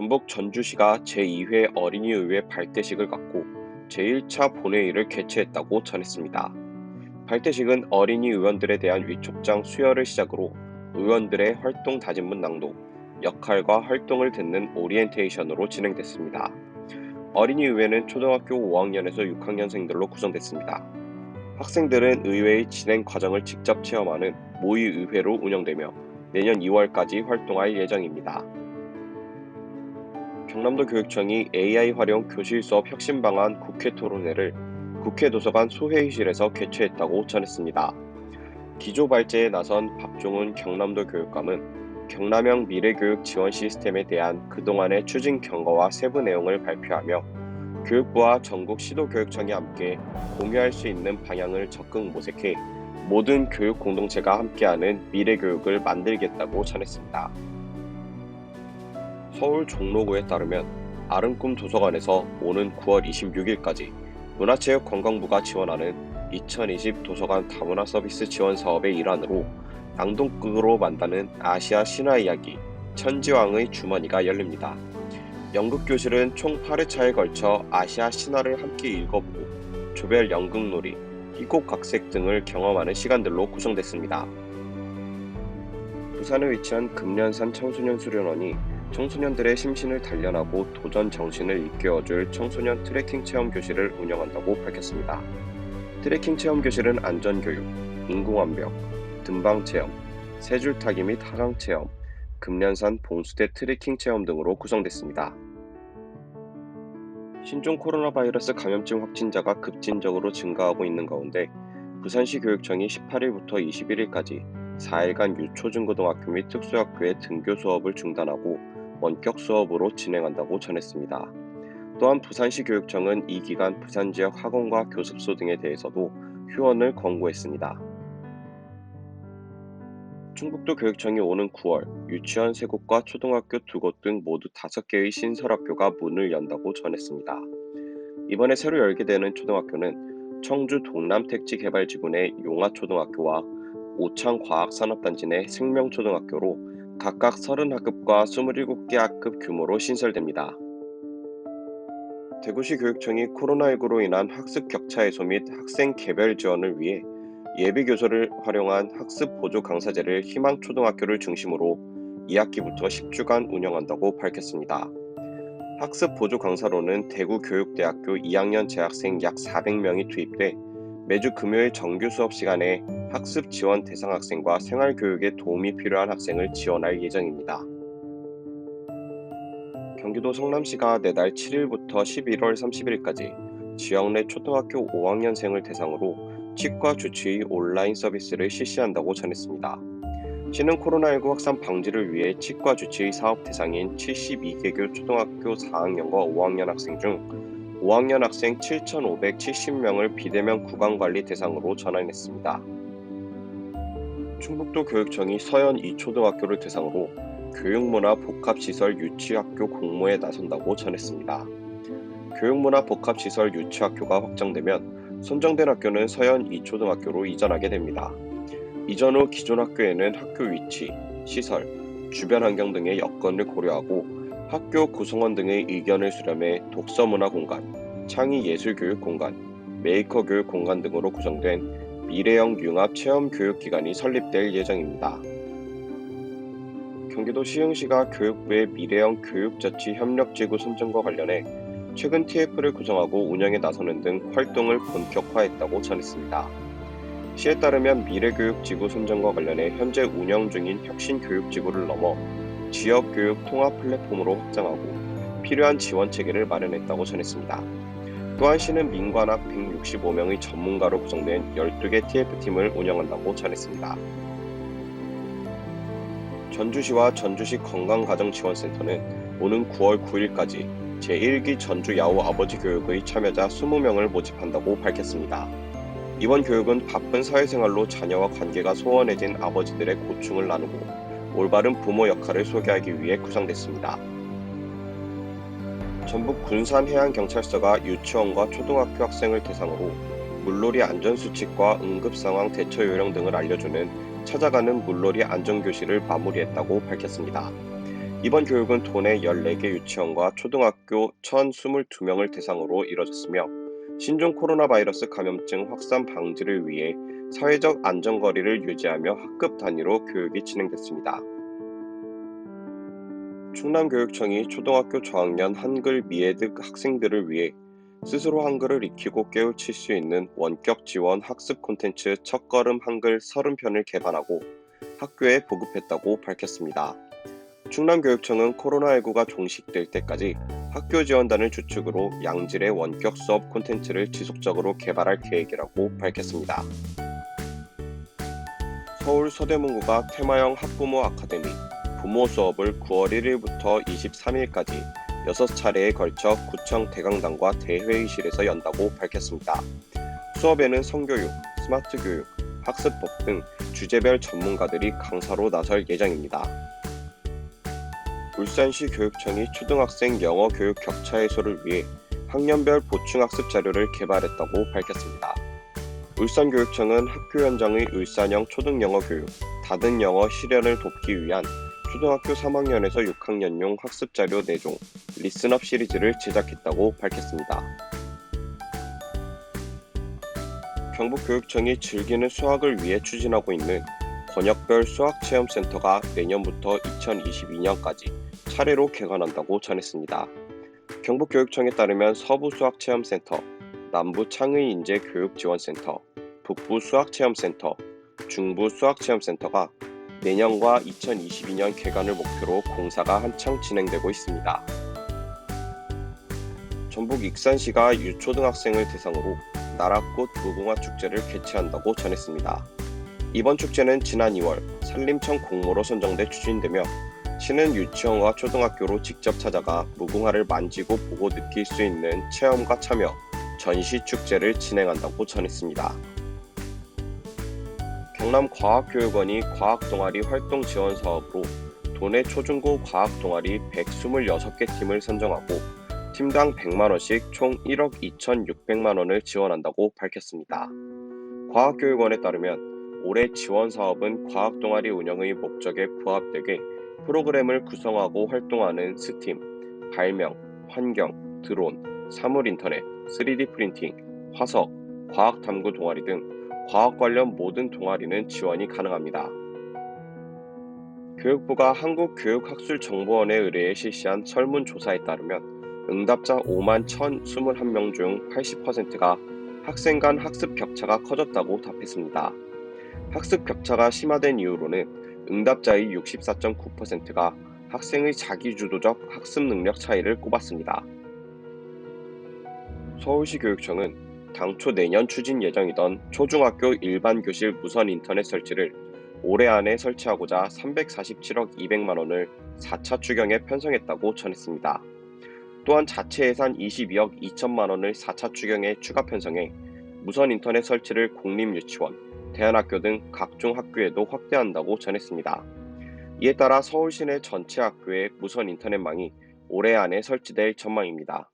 전북 전주시가 제2회 어린이의회 발대식을 갖고 제1차 본회의를 개최했다고 전했습니다. 발대식은 어린이 의원들에 대한 위촉장 수여를 시작으로 의원들의 활동 다짐문 낭독, 역할과 활동을 듣는 오리엔테이션으로 진행됐습니다. 어린이의회는 초등학교 5학년에서 6학년생들로 구성됐습니다. 학생들은 의회의 진행 과정을 직접 체험하는 모의의회로 운영되며 내년 2월까지 활동할 예정입니다. 경남도 교육청이 AI 활용 교실 수업 혁신 방안 국회 토론회를 국회 도서관 소회의실에서 개최했다고 전했습니다. 기조 발제에 나선 박종훈 경남도 교육감은 경남형 미래교육 지원 시스템에 대한 그동안의 추진 경과와 세부 내용을 발표하며 교육부와 전국 시도교육청이 함께 공유할 수 있는 방향을 적극 모색해 모든 교육 공동체가 함께하는 미래교육을 만들겠다고 전했습니다. 서울 종로구에 따르면 아름꿈 도서관에서 오는 9월 26일까지 문화체육관광부가 지원하는 2020 도서관 다문화 서비스 지원 사업의 일환으로 낭독극으로 만드는 아시아 신화 이야기 천지왕의 주머니가 열립니다. 연극교실은 총 8회차에 걸쳐 아시아 신화를 함께 읽어보고 조별 연극놀이, 희곡각색 등을 경험하는 시간들로 구성됐습니다. 부산에 위치한 금련산 청소년 수련원이 청소년들의 심신을 단련하고 도전 정신을 일깨워줄 청소년 트레킹 체험 교실을 운영한다고 밝혔습니다. 트레킹 체험 교실은 안전교육, 인공암벽, 등방 체험, 세줄 타기 및 하강 체험, 금련산 봉수대 트레킹 체험 등으로 구성됐습니다. 신종 코로나 바이러스 감염증 확진자가 급진적으로 증가하고 있는 가운데 부산시 교육청이 18일부터 21일까지 4일간 유초중고등학교 및 특수학교의 등교 수업을 중단하고 원격 수업으로 진행한다고 전했습니다. 또한 부산시 교육청은 이 기간 부산 지역 학원과 교습소 등에 대해서도 휴원을 권고했습니다. 충북도 교육청이 오는 9월 유치원 3곳과 초등학교 2곳 등 모두 5개의 신설학교가 문을 연다고 전했습니다. 이번에 새로 열게 되는 초등학교는 청주 동남택지개발지구 내 용화초등학교와 오창과학산업단지 내 생명초등학교로 각각 30학급과 27개 학급 규모로 신설됩니다. 대구시 교육청이 코로나19로 인한 학습 격차 해소 및 학생 개별 지원을 위해 예비교사를 활용한 학습 보조 강사제를 희망초등학교를 중심으로 2학기부터 10주간 운영한다고 밝혔습니다. 학습 보조 강사로는 대구교육대학교 2학년 재학생 약 400명이 투입돼 매주 금요일 정규 수업 시간에 학습 지원 대상 학생과 생활교육에 도움이 필요한 학생을 지원할 예정입니다. 경기도 성남시가 내달 7일부터 11월 30일까지 지역 내 초등학교 5학년생을 대상으로 치과 주치의 온라인 서비스를 실시한다고 전했습니다. 시는 코로나19 확산 방지를 위해 치과 주치의 사업 대상인 72개교 초등학교 4학년과 5학년 학생 중 5학년 학생 7,570명을 비대면 구강관리 대상으로 전환했습니다. 충북도 교육청이 서현 2초등학교를 대상으로 교육문화 복합시설 유치학교 공모에 나선다고 전했습니다. 교육문화 복합시설 유치학교가 확정되면 선정된 학교는 서현 2초등학교로 이전하게 됩니다. 이전 후 기존 학교에는 학교 위치, 시설, 주변 환경 등의 여건을 고려하고 학교 구성원 등의 의견을 수렴해 독서문화 공간, 창의예술교육 공간, 메이커 교육 공간 등으로 구성된 미래형 융합 체험교육기관이 설립될 예정입니다. 경기도 시흥시가 교육부의 미래형 교육자치 협력지구 선정과 관련해 최근 TF를 구성하고 운영에 나서는 등 활동을 본격화했다고 전했습니다. 시에 따르면 미래교육지구 선정과 관련해 현재 운영 중인 혁신교육지구를 넘어 지역교육 통합 플랫폼으로 확장하고 필요한 지원 체계를 마련했다고 전했습니다. 또한 시는 민관학 165명의 전문가로 구성된 12개 TF팀을 운영한다고 전했습니다. 전주시와 전주시 건강가정지원센터는 오는 9월 9일까지 제1기 전주 야후 아버지 교육의 참여자 20명을 모집한다고 밝혔습니다. 이번 교육은 바쁜 사회생활로 자녀와 관계가 소원해진 아버지들의 고충을 나누고 올바른 부모 역할을 소개하기 위해 구성됐습니다. 전북 군산해양경찰서가 유치원과 초등학교 학생을 대상으로 물놀이 안전수칙과 응급상황 대처요령 등을 알려주는 찾아가는 물놀이 안전교실을 마무리했다고 밝혔습니다. 이번 교육은 도내 14개 유치원과 초등학교 1,022명을 대상으로 이뤄졌으며 신종 코로나 바이러스 감염증 확산 방지를 위해 사회적 안전거리를 유지하며 학급 단위로 교육이 진행됐습니다. 충남교육청이 초등학교 저학년 한글 미해득 학생들을 위해 스스로 한글을 익히고 깨우칠 수 있는 원격 지원 학습 콘텐츠 첫걸음 한글 30편을 개발하고 학교에 보급했다고 밝혔습니다. 충남교육청은 코로나19가 종식될 때까지 학교 지원단을 주축으로 양질의 원격 수업 콘텐츠를 지속적으로 개발할 계획이라고 밝혔습니다. 서울 서대문구가 테마형 학부모 아카데미 부모 수업을 9월 1일부터 23일까지 6차례에 걸쳐 구청 대강당과 대회의실에서 연다고 밝혔습니다. 수업에는 성교육, 스마트 교육, 학습법 등 주제별 전문가들이 강사로 나설 예정입니다. 울산시 교육청이 초등학생 영어 교육 격차 해소를 위해 학년별 보충학습 자료를 개발했다고 밝혔습니다. 울산교육청은 학교 현장의 울산형 초등영어 교육, 다든영어 실현을 돕기 위한 초등학교 3학년에서 6학년용 학습자료 4종, 리슨업 시리즈를 제작했다고 밝혔습니다. 경북교육청이 즐기는 수학을 위해 추진하고 있는 권역별 수학체험센터가 내년부터 2022년까지 차례로 개관한다고 전했습니다. 경북교육청에 따르면 서부수학체험센터, 남부창의인재교육지원센터, 북부수학체험센터, 중부수학체험센터가 내년과 2022년 개관을 목표로 공사가 한창 진행되고 있습니다. 전북 익산시가 유초등학생을 대상으로 나라꽃 무궁화 축제를 개최한다고 전했습니다. 이번 축제는 지난 2월 산림청 공모로 선정돼 추진되며 시는 유치원과 초등학교로 직접 찾아가 무궁화를 만지고 보고 느낄 수 있는 체험과 참여, 전시 축제를 진행한다고 전했습니다. 경남과학교육원이 과학동아리 활동 지원 사업으로 도내 초중고 과학동아리 126개 팀을 선정하고 팀당 100만원씩 총 1억 2,600만원을 지원한다고 밝혔습니다. 과학교육원에 따르면 올해 지원 사업은 과학동아리 운영의 목적에 부합되게 프로그램을 구성하고 활동하는 스팀, 발명, 환경, 드론, 사물인터넷, 3D 프린팅, 화석, 과학탐구 동아리 등 과학 관련 모든 동아리는 지원이 가능합니다. 교육부가 한국교육학술정보원에 의뢰해 실시한 설문조사에 따르면 응답자 5만 1,021명 중 80%가 학생 간 학습 격차가 커졌다고 답했습니다. 학습 격차가 심화된 이유로는 응답자의 64.9%가 학생의 자기주도적 학습 능력 차이를 꼽았습니다. 서울시 교육청은 당초 내년 추진 예정이던 초중학교 일반 교실 무선 인터넷 설치를 올해 안에 설치하고자 347억 200만원을 4차 추경에 편성했다고 전했습니다. 또한 자체 예산 22억 2천만원을 4차 추경에 추가 편성해 무선 인터넷 설치를 공립유치원, 대안학교 등 각종 학교에도 확대한다고 전했습니다. 이에 따라 서울 시내 전체 학교에 무선 인터넷망이 올해 안에 설치될 전망입니다.